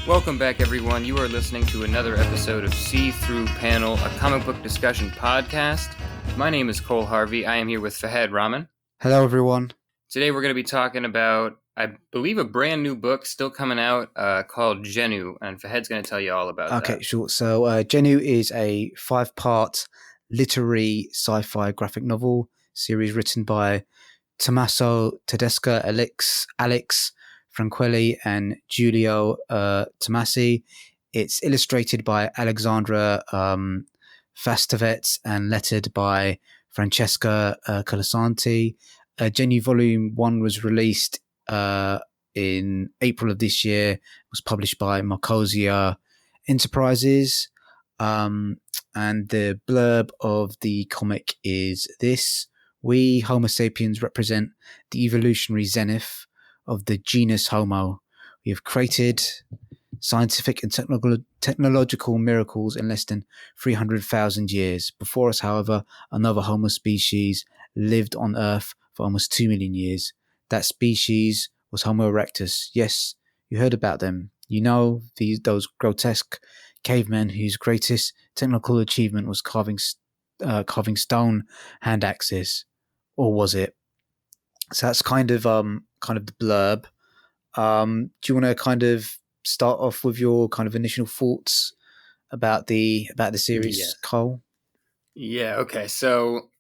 Welcome back, everyone. You are listening to another episode of SeeThroughPanel, a comic book discussion podcast. My name is Cole Harvey. I am here with Fahed Rahman. Hello, everyone. Today we're going to be talking about, I believe, a brand new book still coming out called Genu, and Fahed's going to tell you all about that. Okay, sure. So Genu is a 5-part literary sci-fi graphic novel series written by Tommaso Tedesca, Alex Franquelli, and Giulio Tomasi. It's illustrated by Alexandra Fastavet and lettered by Francesca Colasanti. Genu Volume 1 was released in April of this year. It was published by Marcosia Enterprises. And the blurb of the comic is this: we, Homo sapiens, represent the evolutionary zenith of the genus Homo. We have created scientific and technological miracles in less than 300,000 years. Before us, however, another Homo species lived on Earth for almost 2 million years. That species was Homo erectus. Yes, you heard about them. You know, those grotesque cavemen whose greatest technical achievement was carving stone hand axes, or was it? So that's kind of the blurb. Do you want to kind of start off with your kind of initial thoughts about the series, Cole? Yeah. Okay. So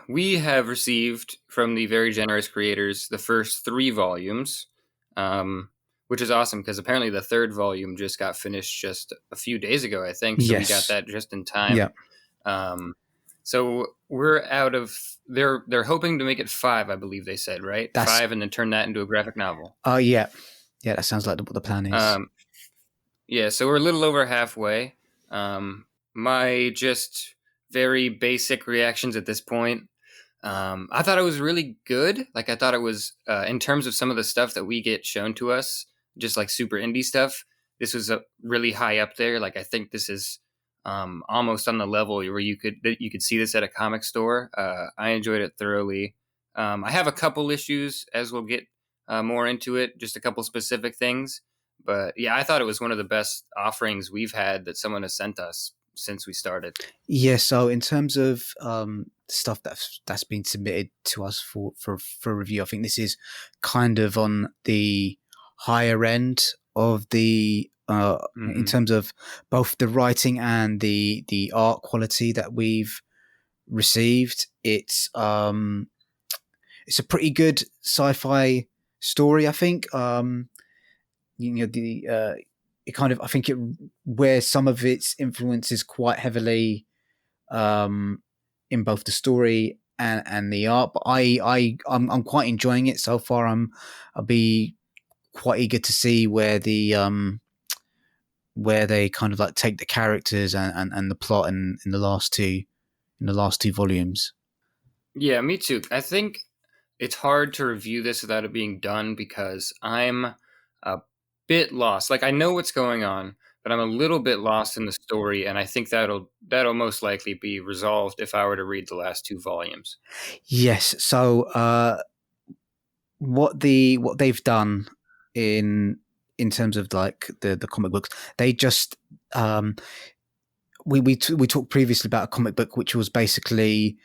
we have received from the very generous creators the first 3 volumes, which is awesome because apparently the 3rd volume just got finished just a few days ago, I think. So Yes. We got that just in time. Yeah. So we're out of. They're hoping to make it 5, I believe they said, right? 5, and then turn that into a graphic novel. Oh yeah, yeah. That sounds like what the plan is. Yeah. So we're a little over halfway. My just very basic reactions at this point. I thought it was really good. Like, I thought it was, in terms of some of the stuff that we get shown to us, just like super indie stuff, this was really high up there. Like, I think this is almost on the level where you could see this at a comic store. I enjoyed it thoroughly. I have a couple issues, as we'll get more into it, just a couple specific things. But yeah, I thought it was one of the best offerings we've had that someone has sent us since we started. Yeah, so in terms of stuff that's been submitted to us for review, I think this is kind of on the higher end of the in terms of both the writing and the art quality that we've received. It's a pretty good sci-fi story, I think. It kind of, I think it where some of its influences quite heavily in both the story and the art, but I'm quite enjoying it so far. I'll be quite eager to see where they kind of like take the characters and the plot in the last two volumes. Yeah, me too. I think it's hard to review this without it being done because I'm a bit lost. Like, I know what's going on, but I'm a little bit lost in the story, and I think that'll most likely be resolved if I were to read the last 2 volumes. Yes. So what they've done in terms of like the comic books, they just we talked previously about a comic book which was basically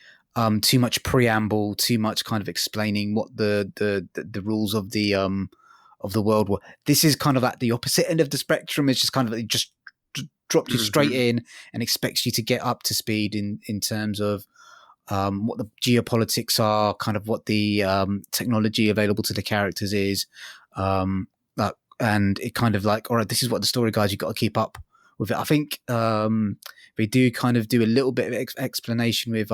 too much preamble, too much kind of explaining what the rules of the world were. This is kind of at the opposite end of the spectrum. It's just kind of, it just dropped you straight in and expects you to get up to speed in terms of what the geopolitics are, kind of what the technology available to the characters is, and it kind of like, all right, this is what the story guys, you've got to keep up with it. I think they do kind of do a little bit of explanation with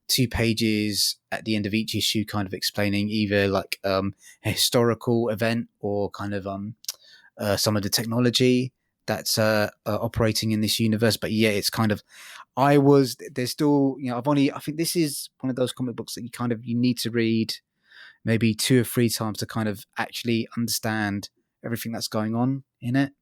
2 pages at the end of each issue, kind of explaining either like a historical event or kind of some of the technology that's operating in this universe. But yeah, it's kind of, there's still, I think this is one of those comic books that you need to read maybe 2 or 3 times to kind of actually understand everything that's going on in it.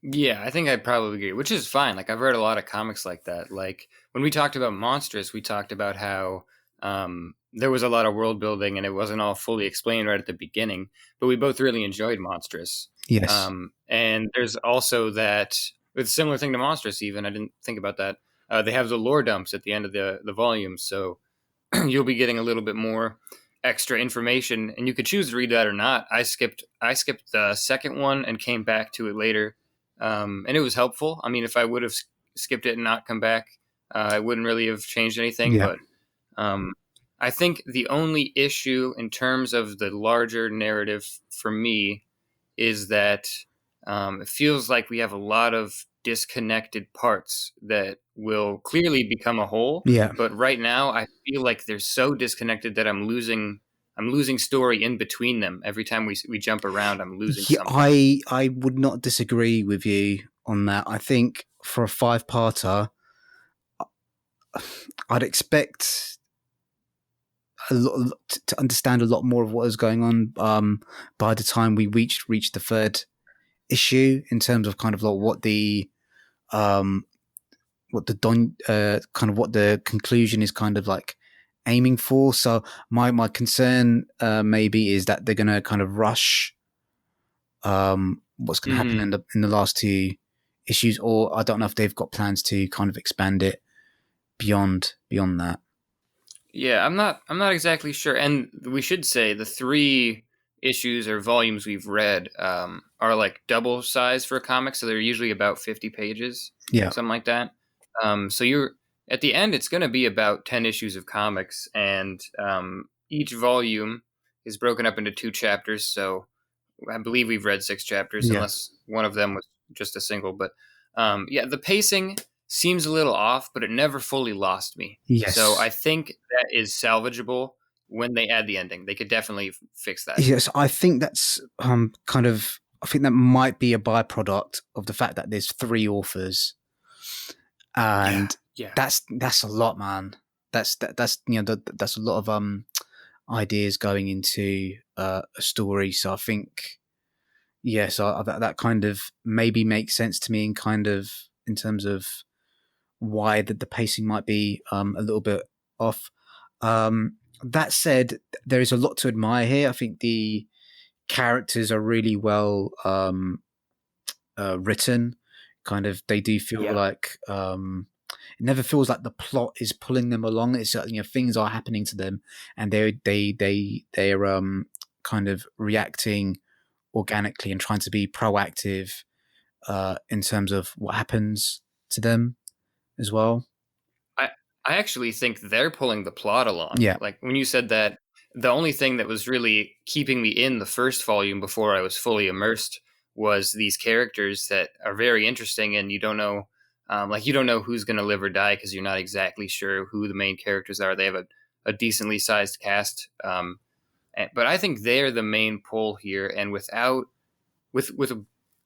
Yeah, I think I'd probably agree, which is fine. Like, I've read a lot of comics like that. Like, when we talked about Monstrous, we talked about how There was a lot of world building, and it wasn't all fully explained right at the beginning. But we both really enjoyed Monstrous. Yes. And there's also that with a similar thing to Monstrous. Even I didn't think about that. They have the lore dumps at the end of the volume, so you'll be getting a little bit more extra information, and you could choose to read that or not. I skipped the second one and came back to it later, and it was helpful. I mean, if I would have skipped it and not come back, it wouldn't really have changed anything. Yeah. But um, I think the only issue in terms of the larger narrative for me is that it feels like we have a lot of disconnected parts that will clearly become a whole. Yeah. But right now, I feel like they're so disconnected that I'm losing story in between them. Every time we jump around, I'm losing Yeah, something. I would not disagree with you on that. I think for a five-parter, I'd expect a lot to understand a lot more of what is going on by the time we reach the third issue, in terms of kind of like um, kind of what the conclusion is kind of like aiming for. So my concern maybe is that they're going to kind of rush what's going to happen Hmm. in the last two issues, or I don't know if they've got plans to kind of expand it beyond that. Yeah, I'm not exactly sure. And we should say the three issues or volumes we've read are like double size for a comic, so they're usually about 50 pages, Yeah, something like that. So you're at the end, it's going to be about 10 issues of comics, and each volume is broken up into two chapters. So I believe we've read six chapters, yeah, unless one of them was just a single. But yeah, the pacing seems a little off, but it never fully lost me. So yes, I think that is salvageable when they add the ending. They could definitely fix that. yes. I think that's kind of. I think that might be a byproduct of the fact that there's three authors, Yeah, and yeah. that's a lot, man. That's that's a lot of ideas going into a story. So I think yes, that kind of maybe makes sense to me, in kind of in terms of why the pacing might be a little bit off. That said, there is a lot to admire here. I think the characters are really well written. Kind of, they do feel Yeah. like it never feels like the plot is pulling them along. It's things are happening to them, and they're kind of reacting organically and trying to be proactive in terms of what happens to them as well. I I actually think they're pulling the plot along. Yeah, Like when you said that, the only thing that was really keeping me in the first volume before I was fully immersed was these characters that are very interesting, and you don't know, like you don't know who's going to live or die because you're not exactly sure who the main characters are. They have a decently sized cast, but I think they're the main pull here, and with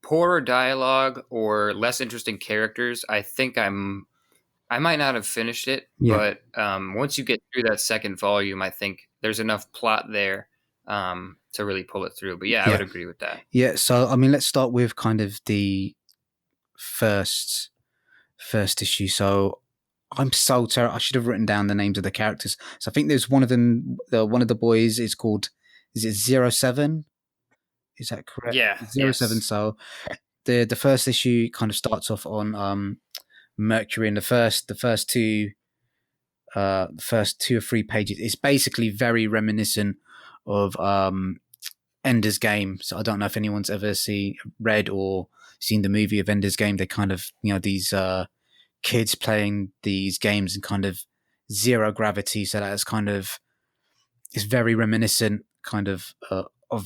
poorer dialogue or less interesting characters, I might not have finished it, yeah, but once you get through that second volume, I think there's enough plot there to really pull it through. But yeah, I would yeah, agree with that. yeah. So I mean, let's start with kind of the first first issue. So I'm so terrible. I should have written down the names of the characters. So I think there's one of them. One of the boys is called. Is it 07? Is that correct? Yeah. 07. Yes. So the first issue kind of starts off on Mercury, and the first two or three pages is basically very reminiscent of Ender's Game. So I don't know if anyone's ever read or seen the movie of Ender's Game. They kind of these kids playing these games in kind of zero gravity. So that's kind of it's very reminiscent of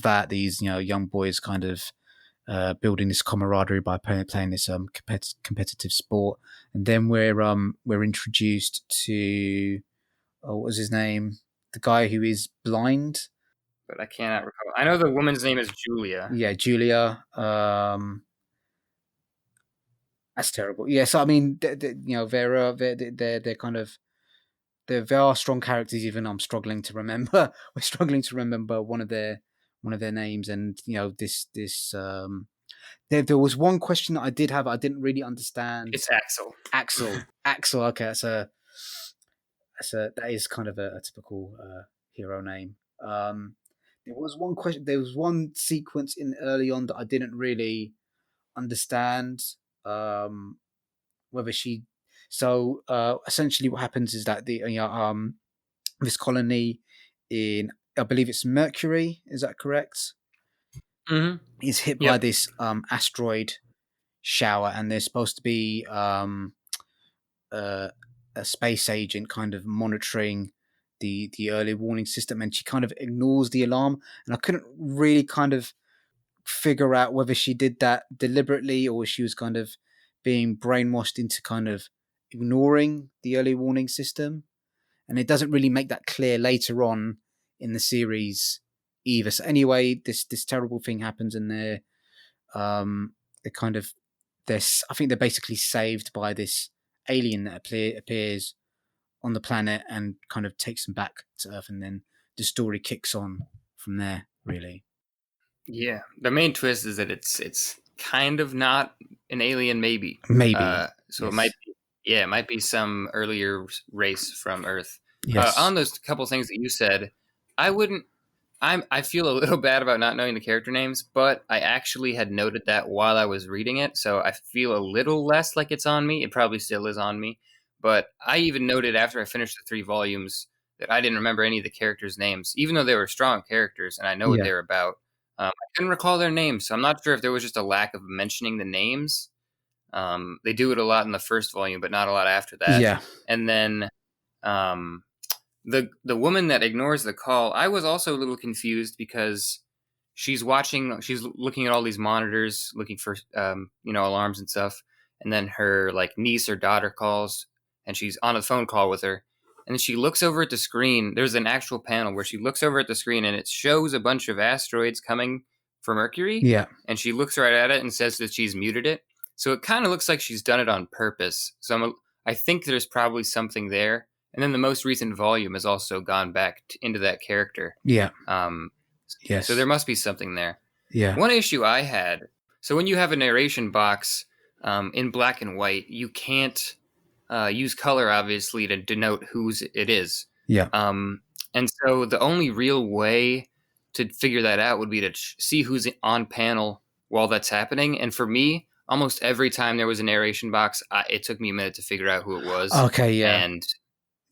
that. These young boys kind of building this camaraderie by playing this competitive sport, and then we're introduced to what was his name? The guy who is blind. But I cannot recall. I know the woman's name is Julia. Yeah, Julia. That's terrible. Yeah, so I mean, they're kind of there are strong characters. Even I'm struggling to remember. We're struggling to remember one of their names, and this. There was one question that I did have. I didn't really understand. It's Axel. Axel. Okay, that is kind of a typical hero name. There was one question. There was one sequence in early on that I didn't really understand. Um, whether she. So essentially, what happens is that the this colony in, I believe it's Mercury. Is that correct? Hmm. Is hit by Yep. this asteroid shower, and there's supposed to be uh, a space agent kind of monitoring the early warning system, and she kind of ignores the alarm. And I couldn't really kind of figure out whether she did that deliberately or she was kind of being brainwashed into kind of ignoring the early warning system. And it doesn't really make that clear later on in the series either. So anyway, this terrible thing happens, and they're kind of this. I think they're basically saved by this alien that appears on the planet and kind of takes them back to Earth, and then the story kicks on from there. Really, Yeah. The main twist is that it's kind of not an alien, maybe. maybe So it might yes, be, yeah, it might be some earlier race from Earth. yes, On those couple things that you said, I wouldn't. I feel a little bad about not knowing the character names, but I actually had noted that while I was reading it, so I feel a little less like it's on me. It probably still is on me, but I even noted after I finished the 3 volumes that I didn't remember any of the characters' names, even though they were strong characters and I know what yeah, they're about. I couldn't recall their names, so I'm not sure if there was just a lack of mentioning the names. They do it a lot in the first volume, but not a lot after that. yeah, And then um, the woman that ignores the call, I was also a little confused because she's looking at all these monitors, looking for alarms and stuff, and then her like niece or daughter calls, and she's on a phone call with her, and then she looks over at the screen. There's an actual panel where she looks over at the screen, and it shows a bunch of asteroids coming for Mercury, yeah, and she looks right at it and says that she's muted it. So it kind of looks like she's done it on purpose. I think there's probably something there, and then the most recent volume has also gone back into that character. yeah, Um, so yes, there must be something there. yeah, One issue I had, so when you have a narration box in black and white, you can't use color, obviously, to denote whose it is. yeah. Um, and so the only real way to figure that out would be to see who's on panel while that's happening. And for me, almost every time there was a narration box, it took me a minute to figure out who it was. Okay, yeah, And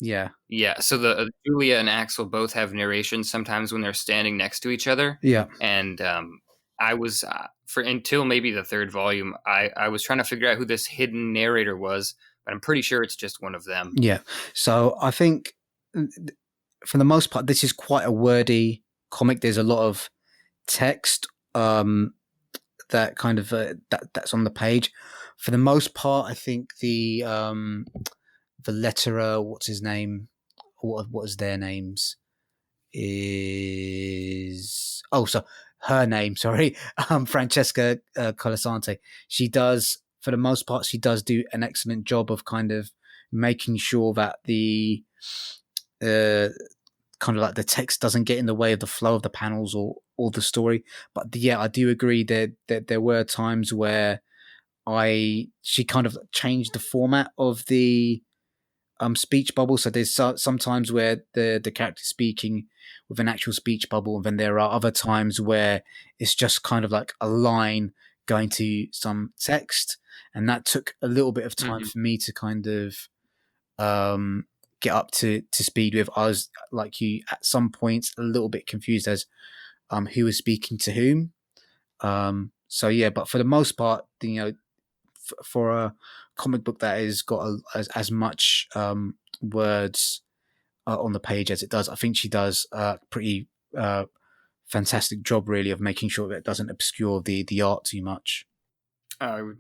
yeah, yeah, so the Julia and Axel both have narration sometimes when they're standing next to each other, yeah, and I was for until maybe the third volume, I was trying to figure out who this hidden narrator was, but I'm pretty sure it's just one of them. yeah. So I think for the most part, this is quite a wordy comic. There's a lot of text that kind of that's on the page. For the most part, I think the letterer, what's his name? What is their names? Is so her name? Sorry, Francesca Colasante. She does, for the most part, she does do an excellent job of kind of making sure that the uh, kind of like the text doesn't get in the way of the flow of the panels or the story. But yeah, I do agree that there were times where I she kind of changed the format of the speech bubble. So there's sometimes where the character's speaking with an actual speech bubble, and then there are other times where it's just kind of like a line going to some text, and that took a little bit of time Hmm. for me to kind of get up to speed with. I was like you at some points a little bit confused as who was speaking to whom. So yeah, but for the most part, for a comic book that has got as much words on the page as it does, I think she does a pretty fantastic job, really, of making sure that it doesn't obscure the art too much. I would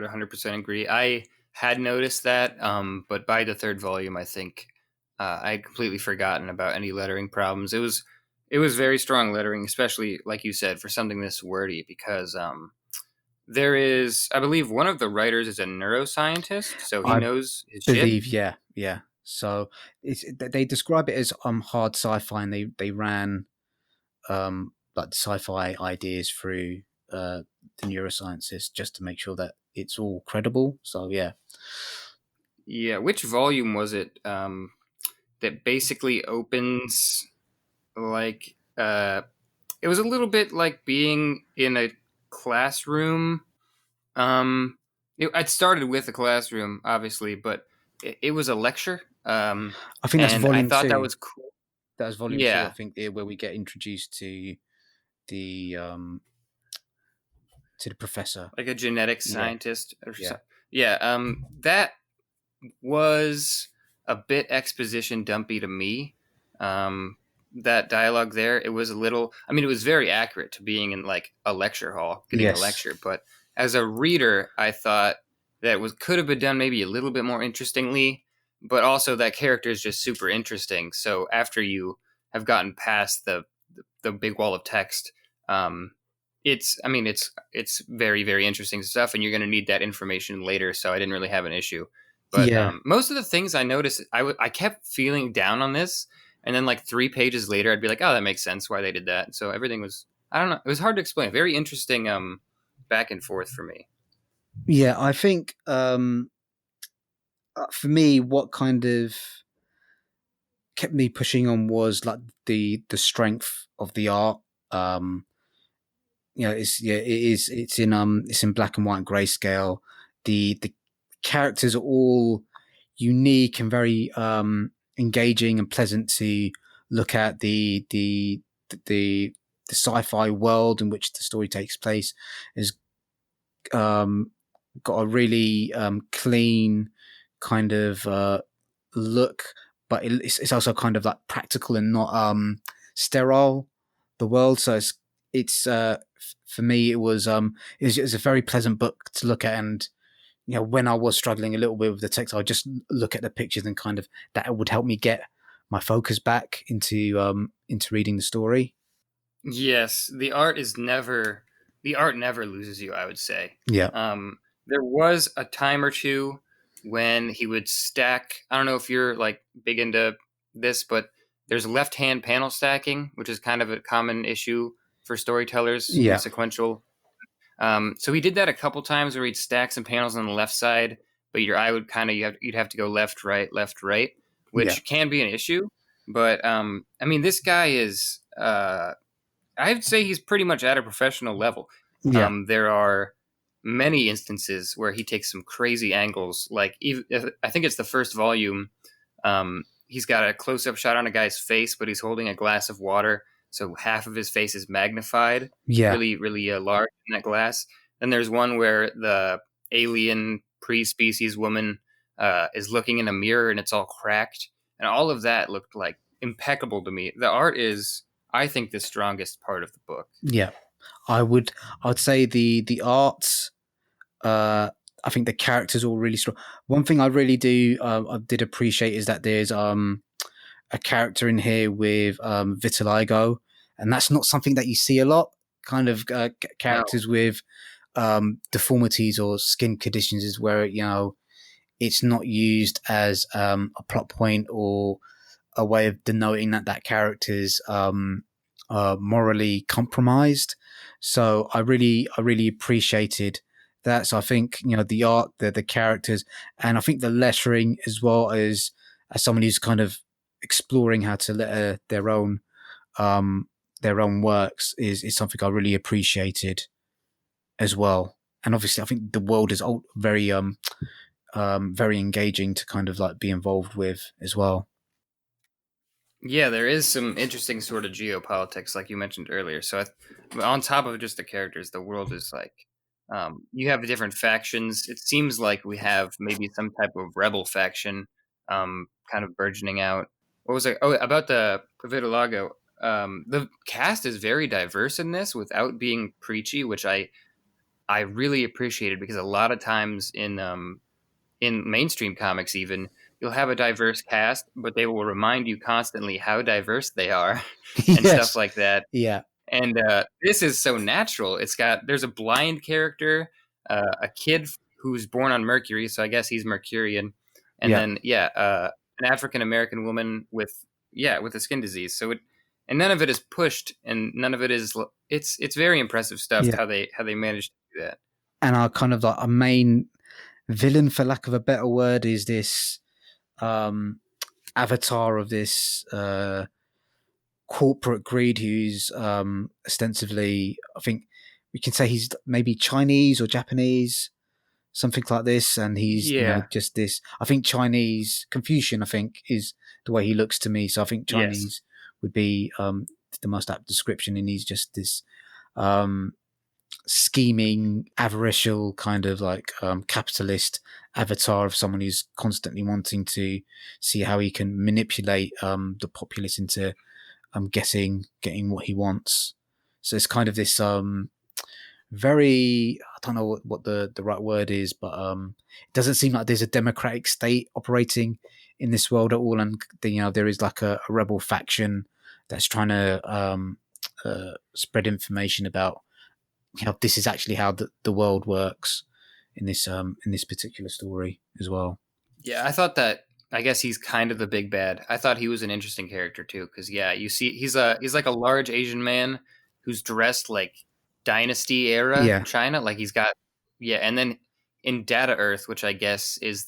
100% agree. I had noticed that, but by the third volume, I think I had completely forgotten about any lettering problems. It was very strong lettering, especially like you said, for something this wordy, because there is, I believe, one of the writers is a neuroscientist, so he I knows his shit. believe, yeah, yeah. So they describe it as hard sci-fi, and they ran like the sci-fi ideas through the neurosciences just to make sure that it's all credible. So yeah, Yeah, which volume was it? that basically opens like it was a little bit like being in a classroom. It started with a classroom, obviously, but it was a lecture. I think that's And I volume thought that two. was cool. That was volume two. I Yeah, think where we get introduced the to the professor. like a genetic Yeah, scientist or yeah, something. Yeah, that was a bit exposition dumpy to me. Um, that dialogue there, it was a little. I mean, it was very accurate to being in like a lecture hall, getting a yes, lecture. But as a reader, I thought that it was could have been done maybe a little bit more interestingly. But also, that character is just super interesting. So after you have gotten past the big wall of text, um, it's I mean it's very very interesting stuff, and you're going to need that information later. So I didn't really have an issue. But yeah, most of the things I noticed, I kept feeling down on this, and then like 3 pages later, I'd be like, "Oh, that makes sense why they did that." So everything was, I don't know, it was hard to explain. Very interesting, back and forth for me. yeah. I think for me, what kind of kept me pushing on was like the strength of the art. Um, it's in black and white and grayscale. The characters are all unique and very engaging and pleasant to look at. The the sci-fi world in which the story takes place has um, got a really clean kind of look, but it's also kind of like practical and not sterile. The world, so it's for me it was a very pleasant book to look at, and when I was struggling a little bit with the text, I'd just look at the pictures and kind of that would help me get my focus back into reading the story. Yes, the art never loses you, I would say. Yeah, There was a time or two when he would stack. I don't know if you're like big into this, but there's left hand panel stacking, which is kind of a common issue for storytellers in yeah, sequential. So he did that a couple times where he'd stack some panels on the left side, but your eye would kind of you'd have to go left, right, yeah, which can be an issue. But I mean, this guy is I'd say he's pretty much at a professional level. yeah, There are many instances where he takes some crazy angles. Like even, I think it's the first volume. He's got a close-up shot on a guy's face, but he's holding a glass of water, so half of his face is magnified, yeah, really, really large in that glass. Then there's one where the alien pre-species woman is looking in a mirror and it's all cracked, and all of that looked like impeccable to me. The art is, I think, the strongest part of the book. yeah. I'd say the art. I think the characters are all really strong. One thing I did appreciate is that there's a character in here with vitiligo, and that's not something that you see a lot. Kind of No, characters with deformities or skin conditions is where it's not used as a plot point or a way of denoting that that character's morally compromised. So I really appreciated that. So I think the art, the characters, and I think the lettering as well as someone who's kind of exploring how to letter um, their own works is something I really appreciated as well. And obviously, I think the world is very very engaging to kind of like be involved with as well. yeah, there is some interesting sort of geopolitics, like you mentioned earlier. So, on top of just the characters, the world is like you have different factions. It seems like we have maybe some type of rebel faction, kind of burgeoning out. What was it? Oh, about the Vitiligo. The cast is very diverse in this, without being preachy, which I really appreciated, because a lot of times in mainstream comics even you'll have a diverse cast, but they will remind you constantly how diverse they are and stuff Yes, like that. yeah, And this is so natural. There's a blind character, a kid who's born on Mercury, so I guess he's Mercurian, and yeah, then yeah, an African American woman with a skin disease. And none of it is pushed, and none of it is. It's very impressive stuff yeah. how they managed to do that. And our kind of like a main villain, for lack of a better word, is this. Um, avatar of this corporate greed who's ostensibly, I think we can say he's maybe Chinese or Japanese, something like this, and he's Yeah. just this. I think Chinese Confucian. I think is the way he looks to me. So I think Yes. Chinese would be the most apt description, and he's just this um, scheming, avaricial kind of like capitalist avatar of someone who's constantly wanting to see how he can manipulate the populace into getting what he wants. So it's kind of this very, I don't know what the right word is, but it doesn't seem like there's a democratic state operating in this world at all, and there is like a rebel faction that's trying to spread information about this is actually how the world works in this particular story as well. Yeah, I thought that. I guess he's kind of the big bad. I thought he was an interesting character too, because yeah, you see, he's like a large Asian man who's dressed like Dynasty era Yeah. China. Like he's got yeah, and then in Data Earth, which I guess is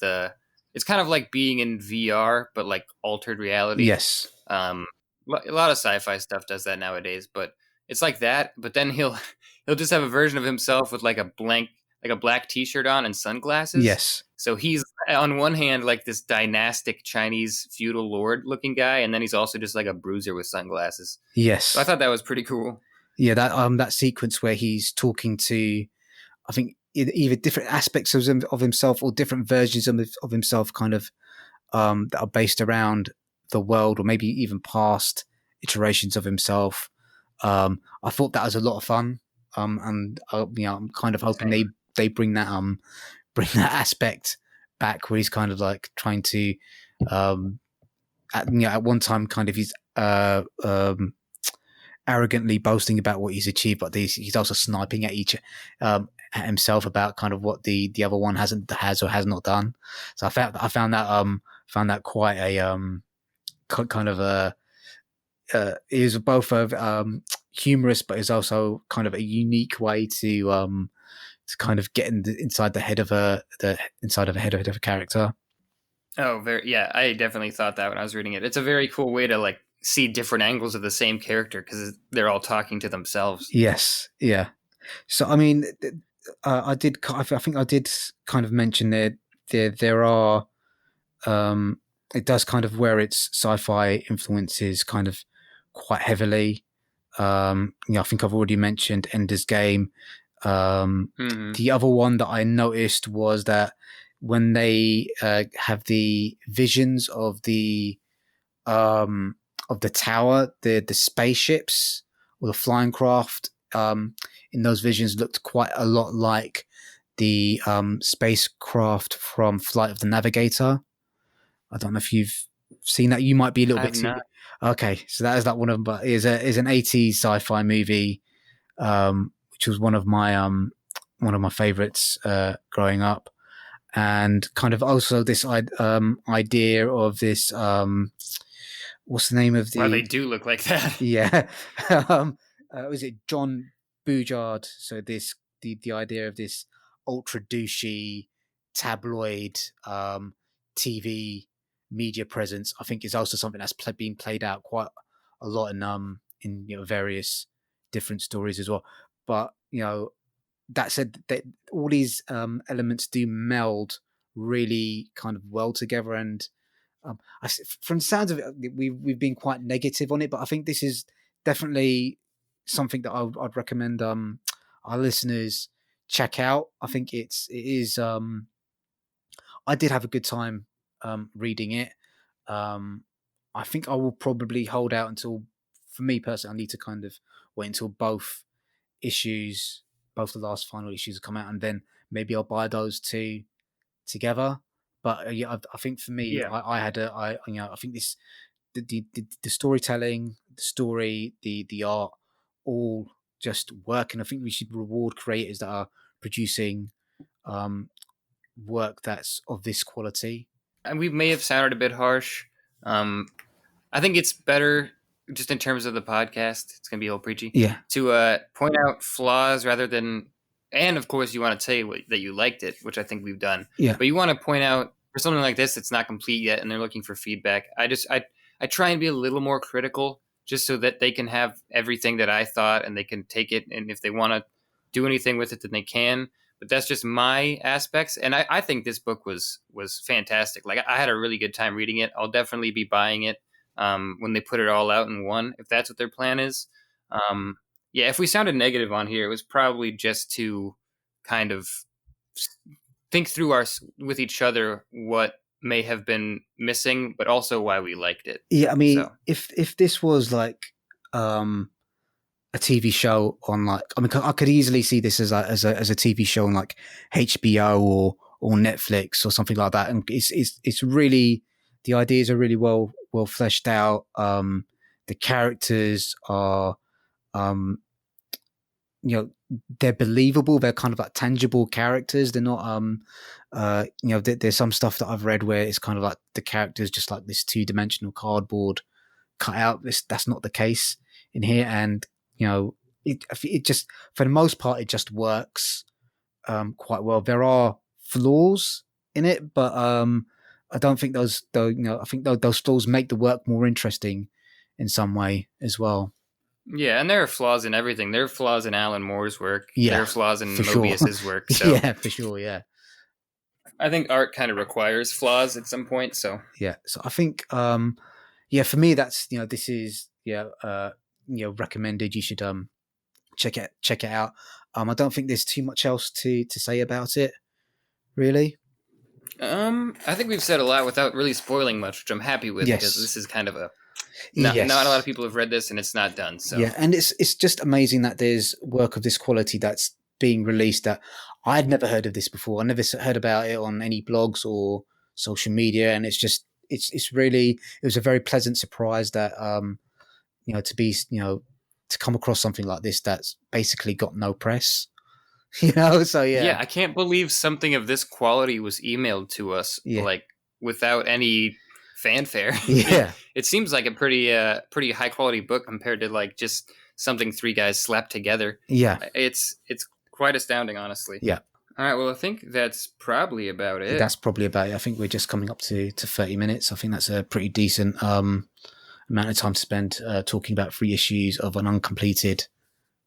it's kind of like being in VR but like altered reality. Yes. Um, a lot of sci-fi stuff does that nowadays, but it's like that. But then he'll just have a version of himself with like a black T-shirt on and sunglasses. Yes. So he's on one hand like this dynastic Chinese feudal lord looking guy, and then he's also just like a bruiser with sunglasses. So I Yes. thought that was pretty cool. Yeah. That sequence where he's talking to, I think, either different aspects of himself or different versions of himself, kind of that are based around the world, or maybe even past iterations of himself. I thought that was a lot of fun, and I'm kind of hoping Same. they bring that aspect back, where he's kind of like trying to, at one time, kind of he's arrogantly boasting about what he's achieved, but he's also sniping at at himself about kind of what the other one has or has not done. So found that quite a kind of a it was both of humorous, but it's also kind of a unique way to kind of get inside the head of the head of a character. Oh, very yeah. I definitely thought that when I was reading it. It's a very cool way to like see different angles of the same character because they're all talking to themselves. Yes, yeah. So I mean, I think I did kind of mention there are it does kind of wear its sci-fi influences kind of quite heavily. I think I've already mentioned Ender's Game. Hmm. The other one that I noticed was that when they have the visions of the tower, the spaceships or the flying craft in those visions looked quite a lot like the spacecraft from Flight of the Navigator. I don't know if you've seen that. You might be a little I have bit too. not. Okay, so that is like one of them, but is an 80s sci-fi movie, which was one of my favorites growing up, and kind of also this idea of this what's the name of Wow, they the do look like that. yeah was it John Bujard? So the idea of this ultra douchey tabloid TV media presence, I think, is also something that's being played out quite a lot in various different stories as well. But that said, that all these elements do meld really kind of well together, and from the sounds of it, we've been quite negative on it, but I think this is definitely something that I'd recommend our listeners check out. I think it is. I did have a good time reading it. Um, I think I will probably hold out until, for me personally, I need to kind of wait until both the last final issues come out, and then maybe I'll buy those two together. But yeah, I think for me, Yeah. I had a, I I think this the storytelling, the story, the art, all just work, and I think we should reward creators that are producing um, work that's of this quality. And we may have sounded a bit harsh. Um, I think it's better just in terms of the podcast. It's gonna be a little preachy Yeah, to point out flaws rather than, and of course you want to say that you liked it, which I think we've done. yeah, But you want to point out for something like this that's not complete yet and they're looking for feedback, I try and be a little more critical just so that they can have everything that I thought and they can take it, and if they want to do anything with it then they can. But that's just my aspects, and I think this book was fantastic. Like, I had a really good time reading it. I'll definitely be buying it when they put it all out in one, if that's what their plan is. Um, yeah, if we sounded negative on here, it was probably just to kind of think through with each other what may have been missing, but also why we liked it. Yeah, I mean, So if this was like a TV show on, like, I mean, I could easily see this as a TV show on like HBO or Netflix or something like that, and it's really, the ideas are really well fleshed out. The characters are, you know, they're believable. They're kind of like tangible characters. They're not, you know, there's some stuff that I've read where it's kind of like the characters just like this 2-dimensional cardboard cut out. That's not the case in here, and you know, it just, for the most part, it just works quite well. There are flaws in it, but I don't think those, though, you know, I think those flaws make the work more interesting in some way as well. yeah, and there are flaws in everything. There are flaws in Alan Moore's work. There Yeah, are flaws for in sure. Mobius's work. So Yeah, for sure. Yeah. I think art kind of requires flaws at some point. So Yeah. So I think, yeah, for me, that's, you know, this is, yeah, you know, recommended. You should check it out. I don't think there's too much else to say about it, really. I think we've said a lot without really spoiling much, which I'm happy with, because Yes. this is kind of a not a lot of Yes. people have read this and it's not done. So Yeah, and it's just amazing that there's work of this quality that's being released that I'd never heard of this before. I never heard about it on any blogs or social media, and it's just, it's really, it was a very pleasant surprise that you know, to be, you know, to come across something like this that's basically got no press. You know, so yeah, yeah. I can't believe something of this quality was emailed to us Yeah. like without any fanfare. Yeah. It seems like a pretty high quality book compared to like just something three guys slapped together. Yeah. It's quite astounding, honestly. Yeah. All right, well, I think that's probably about it. That's probably about it. I think we're just coming up to 30 minutes. I think that's a pretty decent amount of time to spend talking about 3 issues of an uncompleted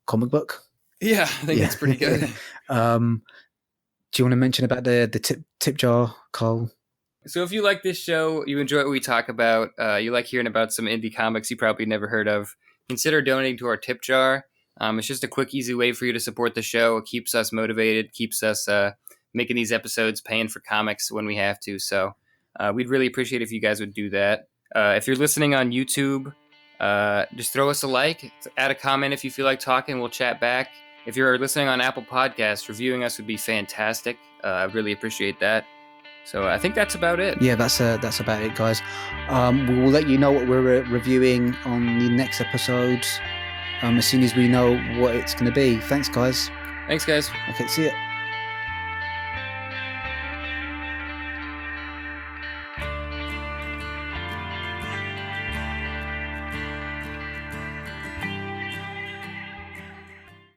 comic book. Yeah, I think that's pretty good. Do you want to mention about the tip jar, Cole? So if you like this show, you enjoy what we talk about, you like hearing about some indie comics you probably never heard of, consider donating to our tip jar. It's just a quick, easy way for you to support the show. It keeps us motivated, keeps us making these episodes, paying for comics when we have to. So we'd really appreciate if you guys would do that. If you're listening on YouTube, just throw us a like, add a comment if you feel like talking. We'll chat back. If you're listening on Apple Podcasts, reviewing us would be fantastic. I'd really appreciate that. So I think that's about it. Yeah, that's about it, guys. We will let you know what we're reviewing on the next episode as soon as we know what it's going to be. Thanks, guys. Thanks, guys. Okay, see ya.